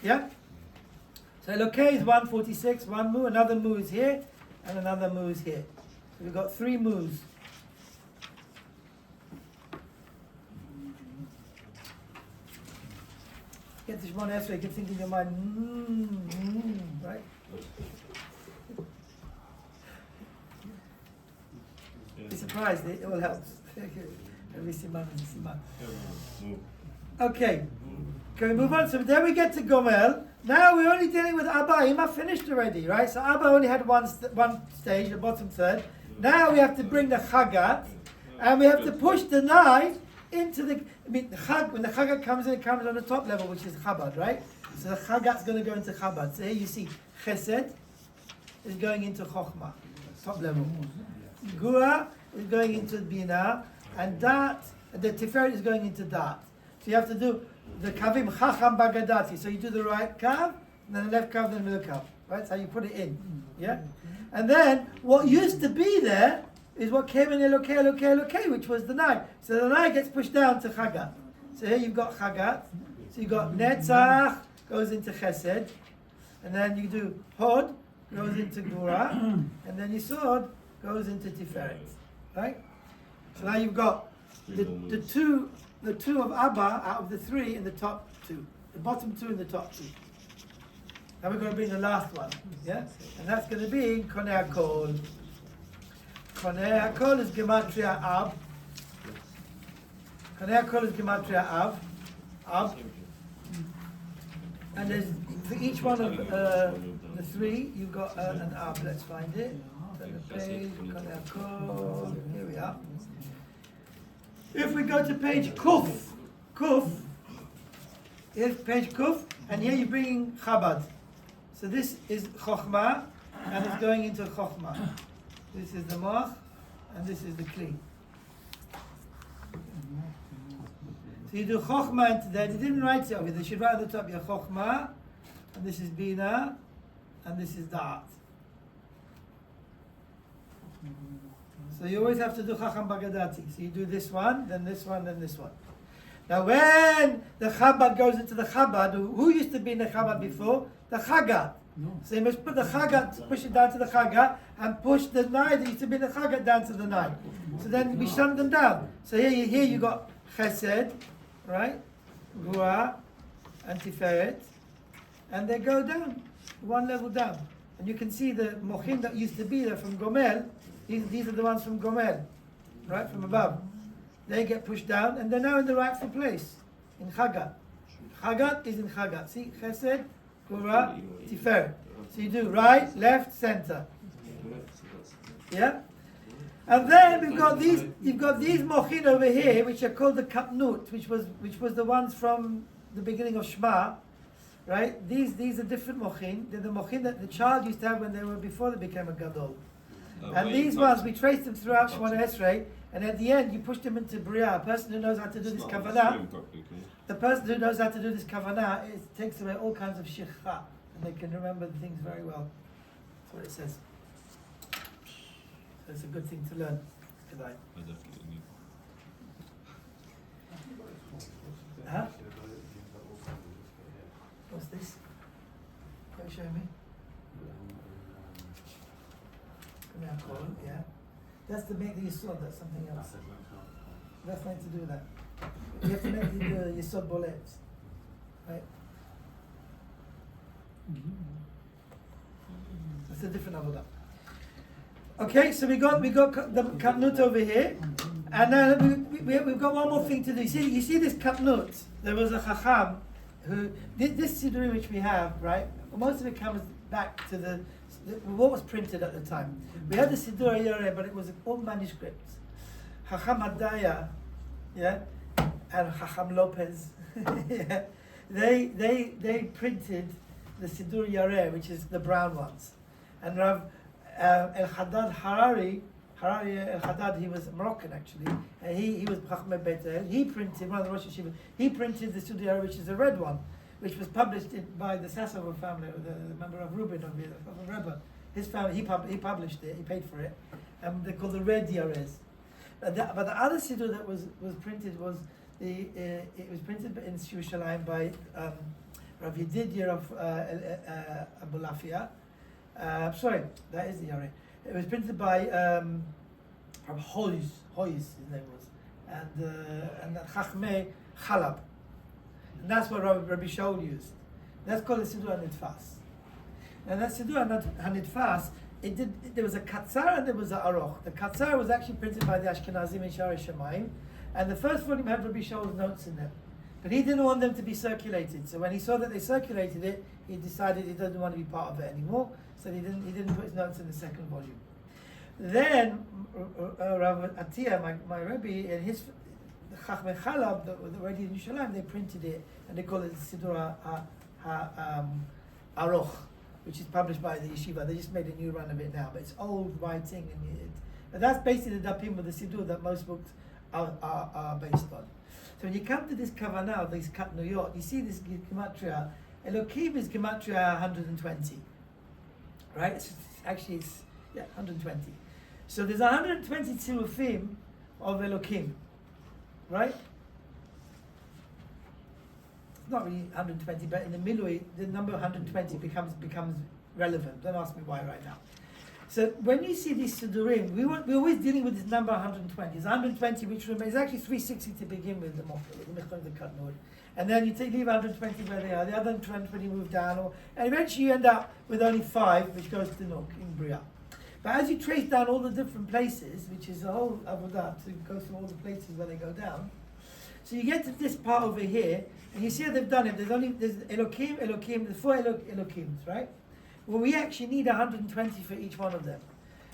Yeah? So Elokei is 146, one Mu, another Mu is here, and another Mu is here. So we've got three Mu's. Get this one answer, you can think in your mind, right? Be surprised, it all helps. Every siman is a siman. Okay, can we move on? So then we get to Gomel. Now we're only dealing with Abba. Ima finished already, right? So Abba only had one stage, the bottom third. Now we have to bring the Chagat, and we have to push the knife into the. When the Chagat comes in, it comes on the top level, which is Chabad, right? So the Chagat's going to go into Chabad. So here you see Chesed is going into Chokhmah, top level. Gura is going into Bina, and Dat, the Tiferet is going into Dat. So you have to do the Kavim Chacham Bagadati. So you do the right Kav, and then the left Kav, then the middle Kav. Right? So you put it in. Yeah? And then what used to be there is what came in Elokei, which was the Nai. So the Nai gets pushed down to Chagat. So here you've got Chagat. So you've got Netzach, goes into Chesed. And then you do Hod, goes into Gura. And then Yisod goes into Tiferet. Right? So now you've got the two of Abba out of the three in the top two. The bottom two and the top two. Now we're going to bring the last one. Yeah? And that's going to be Konei HaKol. Konei HaKol is Gematria Ab. Konei HaKol is Gematria Ab. And there's, for each one of the three, you've got an Ab. Let's find it. Turn the page. Konei HaKol. Here we are. If we go to page Kuf, here's page Kuf, and here you're bringing Chabad. So this is Chokhmah, and it's going into Chokhmah. This is the Moch, and this is the Kli. So you do Chokhmah into there. They didn't write it over. They should write at the top, your Chokhmah, and this is Bina, and this is Da'at. So you always have to do Chacham Bagadati. So you do this one, then this one, then this one. Now when the Chabad goes into the Chabad, who used to be in the Chabad before? The Chagat. So you must put the Chagat, push it down to the Chagat, and push the Nai that used to be in the Chagat down to the Nai. So then we shun them down. So here you got Chesed, right? Gua, and Tiferet, and they go down, one level down. And you can see the Mochin that used to be there from Gomel, these are the ones from Gomel, right, from above. They get pushed down, and they're now in the rightful place, in Chagat. Chagat is in Chagat. See, Chesed, Gura, Tiferet. So you do right, left, center. Yeah? And then you've got these mochin over here, which are called the Kavanot, which was the ones from the beginning of Shema, right? These are different mochin. They're the mochin that the child used to have when they were before they became a gadol. And these ones, we trace them throughout Shemona Esrei, and at the end you push them into Bria. A person who knows how to do this kavanah, the person who knows how to do this kavanah, it takes away all kinds of shikha, and they can remember the things very well. That's what it says. So it's a good thing to learn. Good eye. I definitely need. Huh? What's this? Can you show me? Yeah. That's to make the yisod, that's something else. That's nothing to do with that. You have to make the yisod bolets. Right? That's a different avodah. Okay, so we got the Kavanot over here, and then we've got one more thing to do. You see this Kavanot. There was a Chacham who this Siduri which we have, right? Most of it comes back to what was printed at the time. We had the Siddur Yoreh, but it was all manuscripts. Chacham Hadaya, yeah, and Chacham Lopez, yeah, they printed the Siddur Yoreh, which is the brown ones, and Rav El Haddad Harari El Haddad, he was Moroccan actually, and he was Chacham Beit El. He printed one of the Rosh Hashiva. He printed the Siddur Yoreh, which is the red one, which was published by the Sassover family, the member of Reuben of the Rebbe. His family, he published it, he paid for it, and they're called the Red Yarez. But the other siddur that was printed was it was printed in Yerushalayim by Rav Yedidia of Abulafia. Sorry, that is the Yareh. It was printed by Rav Hoyes, his name was, and Chachmei Chalab. And that's what Rabbi Shaul used. That's called the Siddur HaNitfas. And that Siddur HaNitfas, there was a Katzar and there was a Aroch. The Katzar was actually printed by the Ashkenazim in Shari Shamayim, and the first volume had Rabbi Shaul's notes in them. But he didn't want them to be circulated. So when he saw that they circulated it, he decided he didn't want to be part of it anymore. So he didn't put his notes in the second volume. Then Rav Atiyah, my Rebbe, and his Chachmei Chalab, the already in Yerushalayim, they printed it and they call it Siddur Aroch, which is published by the yeshiva. They just made a new run of it now, but it's old writing, but that's basically the dapim of the Siddur that most books are based on. So when you come to this Kavanah, this Katnuyot, you see this gematria. Elokim is gematria 120, right? It's 120. So there's 120 tzirufim of Elokim. Right? It's not really 120, but in the Milui, the number 120 becomes relevant. Don't ask me why right now. So when you see these Siddurim, we're always dealing with this number 120. It's 120, which is actually 360 to begin with, the Kavanot. And then you leave 120 where they are. The other 120 move down, and eventually you end up with only 5, which goes to Nuk in Bria. But as you trace down all the different places, which is the whole avodah, to go through all the places where they go down, so you get to this part over here, and you see how they've done it. There's Elokim, there's 4 Elokims, right? Well, we actually need 120 for each one of them.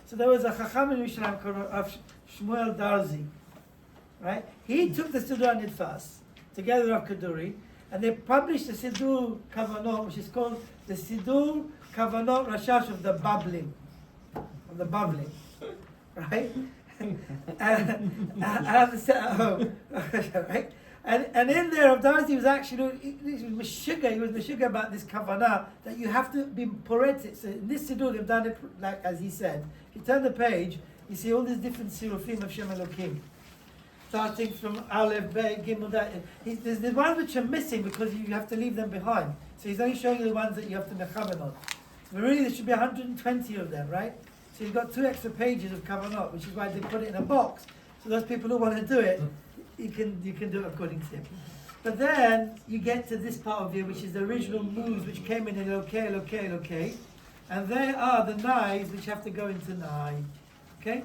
So there was a Chacham in Yerushalayim called Rav Shmuel Darzi, right? He took the Siddur HaNitfas together with Rav Kaduri, and they published the Siddur Kavanot, which is called the Siddur Kavanot Rashash of the Bubbling. The bubbling, right? I have to sit at home, right? And in there, Abdasi was actually, he was Meshuggah about this kavanah, that you have to be poetic. So in this Siddur, they've done it like as he said. If you turn the page, you see all these different sirufim of Shem Elokim. Starting from Aleph, Bey, Gimel, that. There's the ones which are missing because you have to leave them behind. So he's only showing you the ones that you have to mechaben on. But really, there should be 120 of them, right? So you've got 2 extra pages of Kavanot, which is why they put it in a box. So those people who want to do it, you can do it according to him. But then you get to this part of it, which is the original moves which came in okay. And they are the knives which have to go into nine. Okay?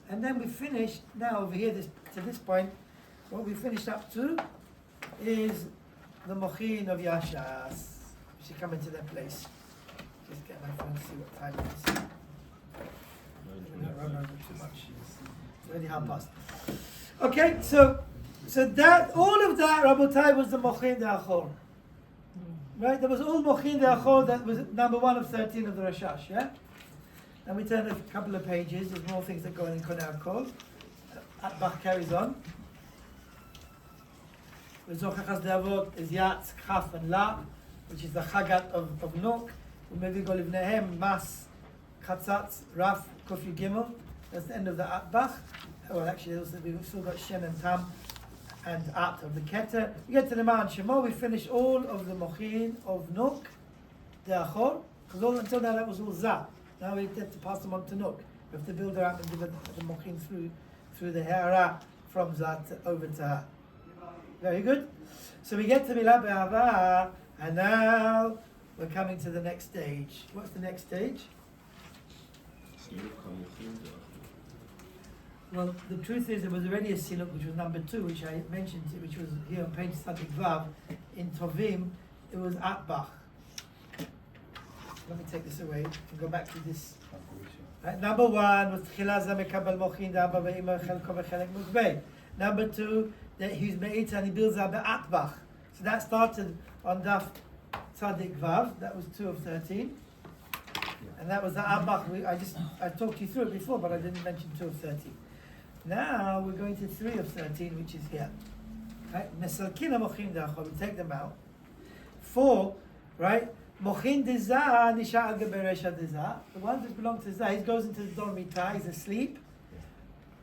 And then we finished, now over here, to this point, what we finished up to is the mochin of Yashas, which is coming to their place. Just get my phone to see what time it is. We're not running over too much. It's already half past. Okay, so that, all of that, Rabotai, was the mochin de Achor. Right? There was all mochin de Achor, that was number 1 of 13 of the Rashash, yeah? And we turn a couple of pages, there's more things that go in Konei HaKol. Bach carries on. The Zochachas De'avot is Yatz, Chaf, and La, which is the Chagat of Nuk. Maybe go Livnehem, Mas, Chatzatz, Raf, Kofi Gimel. That's the end of the Atbach. Well, actually, we've still got Shen and Tam and At of the Keter. We get to the Ma'an Shemo, we finish all of the Mochin of Nuk, the Achor, because until now that was all Zah. Now we have to pass them on to Nuk. We have to build her up and give her the Mochin through the Hera from Zah over to her. Very good. So we get to Milah Be'ava, and now we're coming to the next stage. What's the next stage? Well, the truth is there was already a Sinuk, which was number 2, which I mentioned, which was here on page Sadik Vav. In Tovim, it was Atbach. Let me take this away and go back to this. Right, number 1 was Tchila Zamekabal Mochin Da'aba Ve'ima Chelko Ve'chelek Mukbei. Number 2, that he's Me'ita and he builds up the Atbach. So that started on Daf Tzadik Vav. That was 2 of 13. And that was the Atbach. I talked you through it before, but I didn't mention 2 of 13. Now we're going to 3 of 13, which is here. Right? Nesalkina Mochin Da'achor. We take them out. 4, right? Mochin Dezah Nisha Al Geberesha Dezah. The ones that belong to Zah, he goes into the Dormita, he's asleep.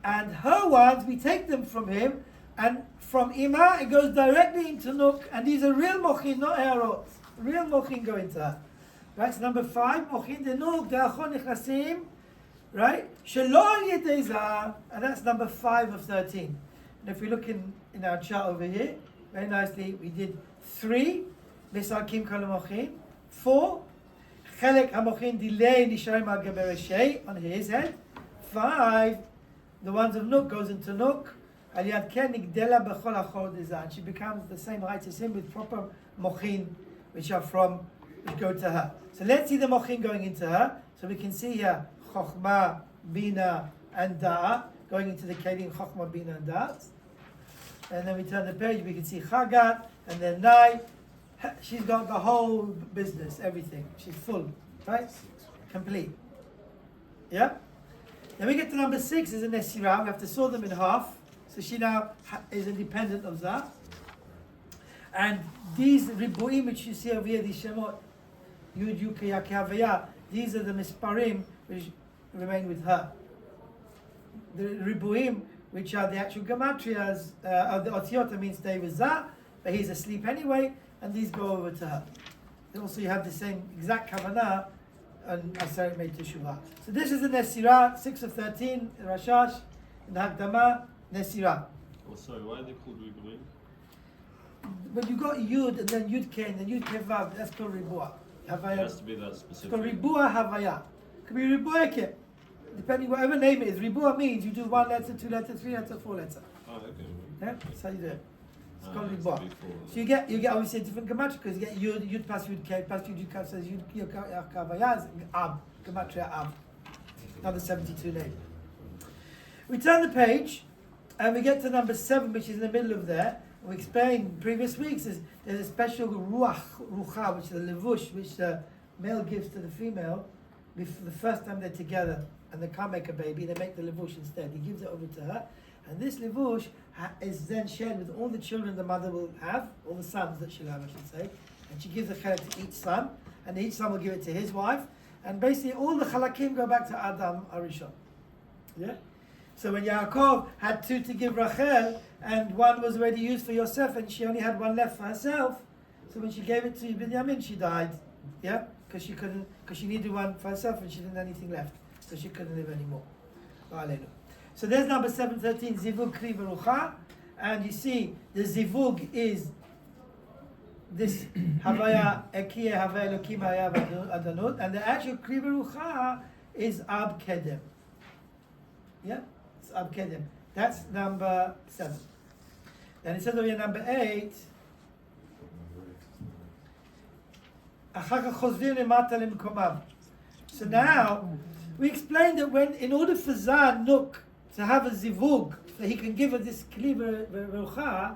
And her ones, we take them from him, and from Ima it goes directly into Nuk, and these are real Mochin, not Erot. Real Mochin go into her. Right, so number 5, Mochin de Nuk, De'achor Nichasim, right? Shalom Yedei Zah, and that's number 5 of 13. And if we look in our chart over here, very nicely, we did 3, Mesalkim Kol Mochin, 4, Chelek HaMochin Dilei Nisharim Al Gebereshei, on his head, 5, the ones of Nuk goes into Nuk, Aliyad Ken Nigdela Bechol Achor Dezah, and she becomes the same height as him with proper Mochin, which go to her. So let's see the Mochin going into her. So we can see here Chokhmah, Bina, and Da'at going into the Kelim Chokhmah, Bina, and Da'at. And then we turn the page, we can see Chagat, and then Nai. She's got the whole business, everything. She's full, right? Complete. Yeah? Then we get to number 6 is a Nesirah. We have to saw them in half. So she now is independent of that. And these Ribuim which you see over here, these Shemot, Yud, Yud, Yak, Havaya, these are the Misparim which remain with her. The Ribuim, which are the actual Gematrias, of the Otiota means stay with Zah, but he's asleep anyway, and these go over to her. And also you have the same exact Kavanah and Aseret made Teshuvah. So this is the Nesirah, 6 of 13, Rashash, in the Hakdama, Nesirah. Oh, sorry, why are they called Ribuim? But you got Yud and then Yud K and then Yud K Vav, that's called Ribua. Havaya. It has to be that It's specific. called Ribua Havaya. Could be Ribua Ke. Depending whatever name it is. Ribua means you do 1 letter, 2 letter, 3 letter, 4 letter. Oh, okay. Yeah? That's how you do it. It's called It's Ribua. before. So you get obviously a different gematria because you get Yud plus Yud K plus Yud K says Yud Havaya is Ab. Gematria Ab. Another 72 name. We turn the page and we get to number 7, which is in the middle of there. We explained previous weeks there's a special rucha, which is a levush, which the male gives to the female before the first time they're together and they can't make a baby, they make the levush instead. He gives it over to her. And this levush is then shared with all the children the mother will have, all the sons that she'll have, I should say. And she gives a chelak to each son, and each son will give it to his wife. And basically all the chalakim go back to Adam Arishon. Yeah? So when Yaakov had two to give Rachel, and one was already used for Yosef, and she only had one left for herself, so when she gave it to Binyamin, she died. Yeah? Because she needed one for herself, and she didn't have anything left. So she couldn't live anymore. So there's number 713, Zivug Kri Berucha. And you see, the Zivug is this Havaya Ekiye Havaya Elokim Haya Adanut. And the actual Kri Berucha is Ab Kedem. Yeah? It's Ab Kedem. That's number 7. Then it says over here, number 8. So now, we explained that when, in order for Zah Nuk to have a zivug, so he can give her this kli berucha,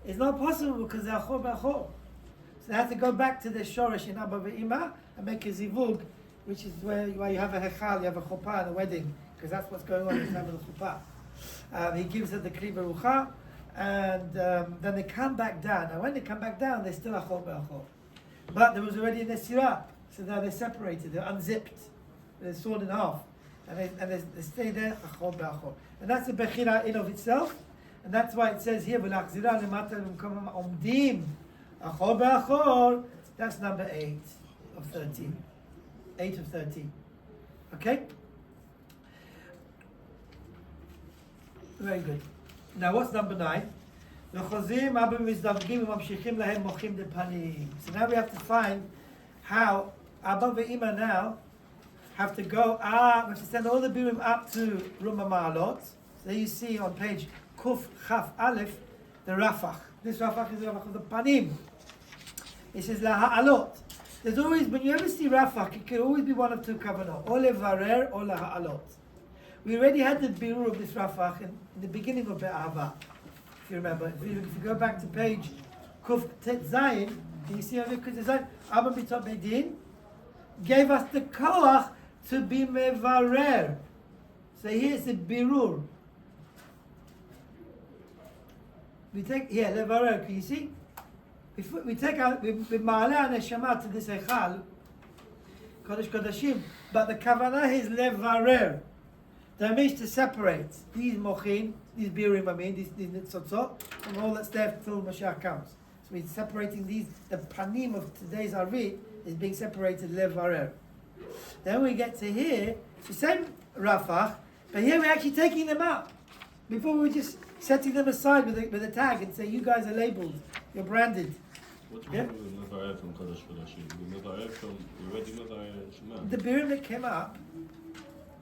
it's not possible because they're achor b'achor. So they have to go back to the shorish in Abba ve'ima and make a zivug, which is where you have a hechal, you have a chuppah and a wedding, because that's what's going on in the time of the chuppah. He gives her the kli berucha, and then they come back down. And when they come back down, they're still achor b'achor. But there was already an esirah, so now they're separated, they're unzipped, they're sawed in half, and they stay there, achor b'achor. And that's a bechira in of itself, and that's why it says here, v'lachzira lemata l'mkomam omdim, achor b'achor. That's number 8 of 13. 8 of 13. Okay? Very good. Now what's number 9? So now we have to find how Abba ve'ima now have to go up, we have to send all the birim up to Ruma Ma'alot. So you see on page Kuf Chaf Aleph, the Rafach. This Rafach is the Rafach of the Panim. It says La Ha'alot. There's always, when you ever see Rafach, it can always be one of two Kavanot, or Levarer or La Ha'alot. We already had the birur of this Rafach in the beginning of Be'ahava. If you remember, if you go back to page Kuf Tet Zayin, can you see on the Kuf Tet Zayin? Abba B'Tot Beidin gave us the koach to be mevarer. So here's the birur. We take here levarer. Can you see? We take out we ma'ala neshama to this echal kodesh kodashim, but the kavanah is levarer. That means to separate these mochin, these birim, these nitzotzot, from all that's there till Mashiach comes. So we're separating these. The panim of today's arvit is being separated levarer. Then we get to here, it's the same rafach, but here we're actually taking them out. Before we were just setting them aside with a tag and say, you guys are labeled, you're branded. What do you mean with Mevarev from Kodesh Kodashim? Mevarev from, we already Mevarev Shema. The birim that came up,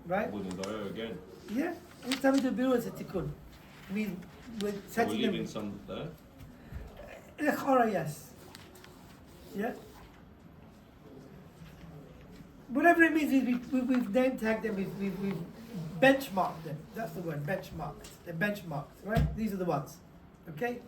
right? With Mevarev again. Yeah, every time we do birim, it's a tikkun. I mean, we're So we're setting them. leaving some there? Lechora, yes. Yeah? Whatever it means, we've name tagged them, we've benchmarked them. That's the word, benchmarked. They're benchmarked, right? These are the ones. Okay?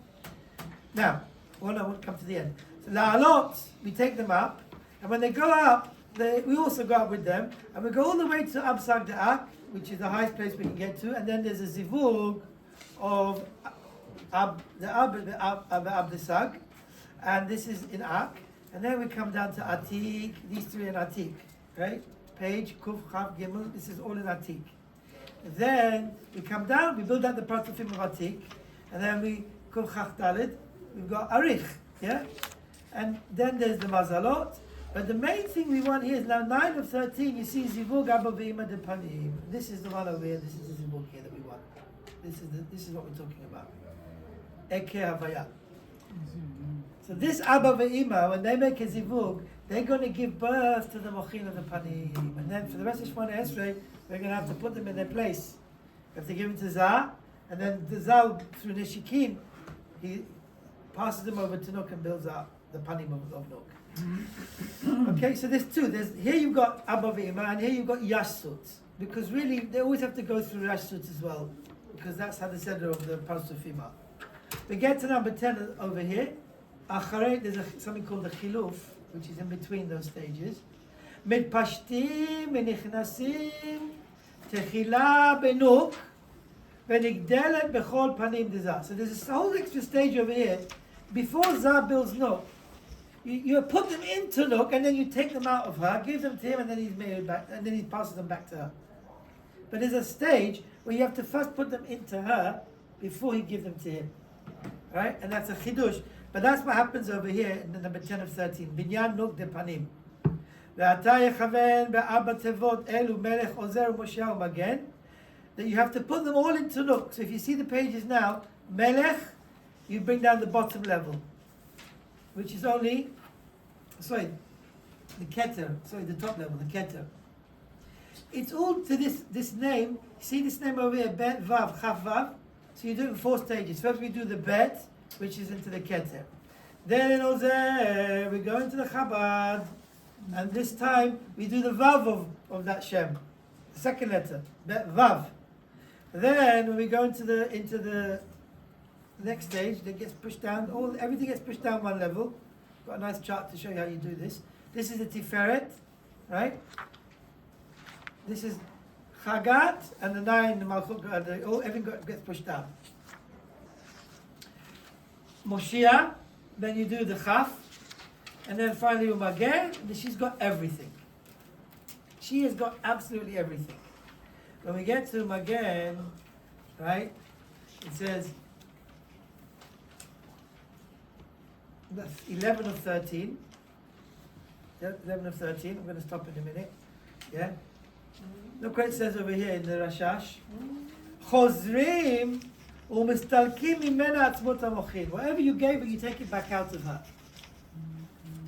Now, I won't come to the end. So la'alot, we take them up, and when they go up, we also go up with them, and we go all the way to Absag Da'ak, which is the highest place we can get to, and then there's a zivug of the Abdesag, and this is in Ak, and then we come down to Atik, these three in Atik, right? Page, Kuf, Chaf, Gimel, this is all in Atik. Then we come down, we build out the Patrufim of Atik, and then we Kuf, Chaf, Dalet, we've got Arich, yeah? And then there's the Mazalot, but the main thing we want here is now 9 of 13, you see Zivug Abba Ve'ima de Panim. This is the one over here, this is the Zivug here that we want. This is what we're talking about. Eke Havaya. So this Abba Ve'ima, when they make a Zivug, they're going to give birth to the Mochin of the Panim. And then for the rest of Shmona Esrei, we're going to have to put them in their place. We have to give it to Zah, and then the Zah, through Nishikim, he passes them over to Nuk and builds up the Panim of Nuk. Okay, so there's two. Here you've got Abba Ve'ima, and here you've got Yashsut. Because really, they always have to go through Yashsut as well, because that's how the center of the Parsufim are. We get to number 10 over here. Acharei, there's something called the Chiluf, which is in between those stages. Mitpashtim, Menichnasim, Techila Benuk, V'nigdelet b'chol panim dezah. So there's this whole extra stage over here. Before Zah builds Nook, you put them into Nook and then you take them out of her, give them to him, and then he's made it back, and then he passes them back to her. But there's a stage where you have to first put them into her before you give them to him. Right? And that's a chidush. But that's what happens over here in the number 10 of 13. Binyan Nook de panim. Ve'ata yechaven be'arba tevot elu melech ozer Moshe u'magen. That you have to put them all into Nook. So if you see the pages now, melech, you bring down the bottom level, which is only, the top level, the keter. It's all to this name. See this name over here, bet, vav, chaf, vav. So you do it in 4 stages. First we do the bet, which is into the keter. Then in Ozer, we go into the Chabad, and this time we do the vav of that Shem, the second letter, bet, vav. Then when we go into the next stage, that gets pushed down. Everything gets pushed down one level. Got a nice chart to show you how you do this. This is the Tiferet, right? This is Chagat, and the 9, the Malchut, everything gets pushed down. Moshiach, then you do the Chaf, and then finally Umagen, and she's got everything. She has got absolutely everything. When we get to Umagen, right, it says, that's 11 of 13. 11 of 13. I'm going to stop in a minute. Yeah? Look what it says over here in the Rashash. Chozrim u'mistalkim mimena atzmot hamochin. Whatever you gave her, you take it back out of her.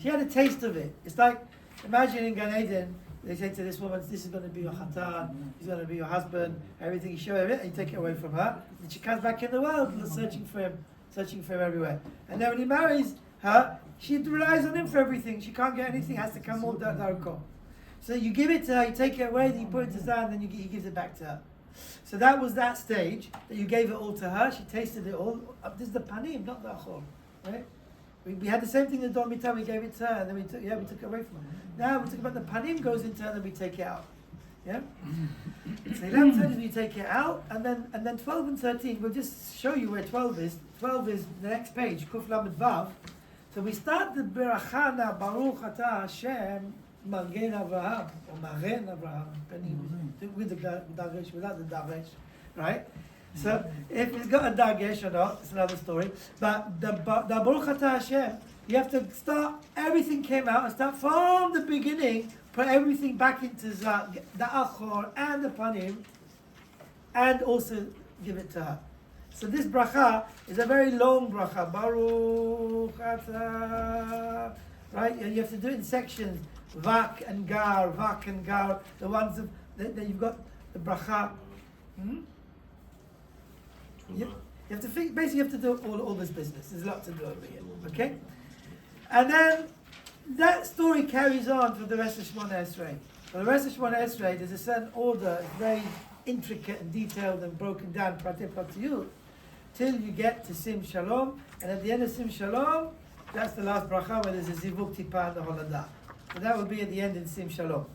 She had a taste of it. It's like, imagine in Gan Eden, they say to this woman, this is going to be your chatan, he's going to be your husband, everything, you show her it, and you take it away from her. And she comes back in the world, searching for him everywhere. And then when he marries her, she relies on him for everything. She can't get anything, has to come all darko. So you give it to her, you take it away, then you put it to Zah, and then he gives it back to her. So that was that stage, that you gave it all to her, she tasted it all. This is the panim, not the achor. Right? We had the same thing in Dol Mitah, we gave it to her, and then we took it away from her. Now we talk about the panim goes into her, and then we take it out. Yeah? So 11 says we take it out, and then 12 and 13, we'll just show you where 12 is. 12 is the next page, Kuf Lamed Vav. So we start the Beracha now, Baruch Atah Hashem, Magen Avraham, or Magen Avraham, with the Dagesh, without the Dagesh, right? So if it's got a Dagesh or not, it's another story. But the Baruch Atah Hashem, you have to start, everything came out, and start from the beginning, put everything back into Zah, the Achor and the Panim, and also give it to her. So this bracha is a very long bracha. Baruch Atah, right? And you have to do it in sections. Vak and Gar, Vak and Gar. The ones that you've got the bracha. You have to think. Basically, you have to do all this business. There's a lot to do over here. Okay, and then that story carries on for the rest of Shemona Esrei. For the rest of Shemona Esrei, there's a certain order, it's very intricate and detailed and broken down, till you get to Sim Shalom, and at the end of Sim Shalom, that's the last bracha where there's a zivuk tipa and the holadah. So that will be at the end in Sim Shalom,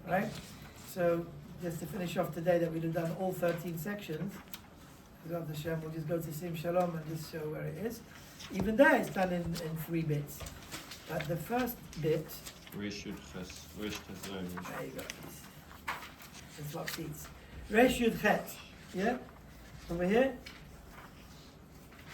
right? So just to finish off today, that we've done all 13 sections. We'll just go to Sim Shalom and just show where it is. Even there, it's done in 3 bits. But the first bit. Resh Yud Ches. There you go. That's what seats. Resh Yud Chet. Yeah? Over here.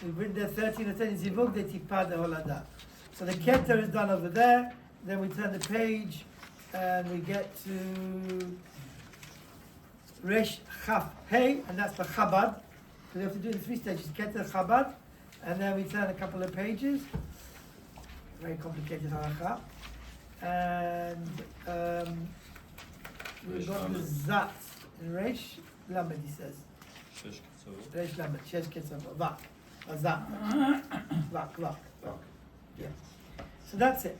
We bring the 13 and 10 Zivug de Tipa de Holada. So the Keter is done over there. Then we turn the page and we get to Resh Chaf Hey, and that's for Chabad. So we have to do it in 3 stages. Keter Chabad. And then we turn a couple of pages. Very complicated halacha. And we've got the Zat. Resh Lamed, he says. Resh Lamed. Shesh Ketzavot. Vak. Zat. Vak. Yeah. So that's it.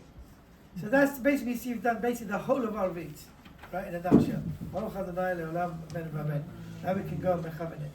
So that's basically, see, you've done basically the whole of Arvit. Right, in a nutshell. Baruch Adonai le'olam, amen v'amen. Now we can go and mechaven it.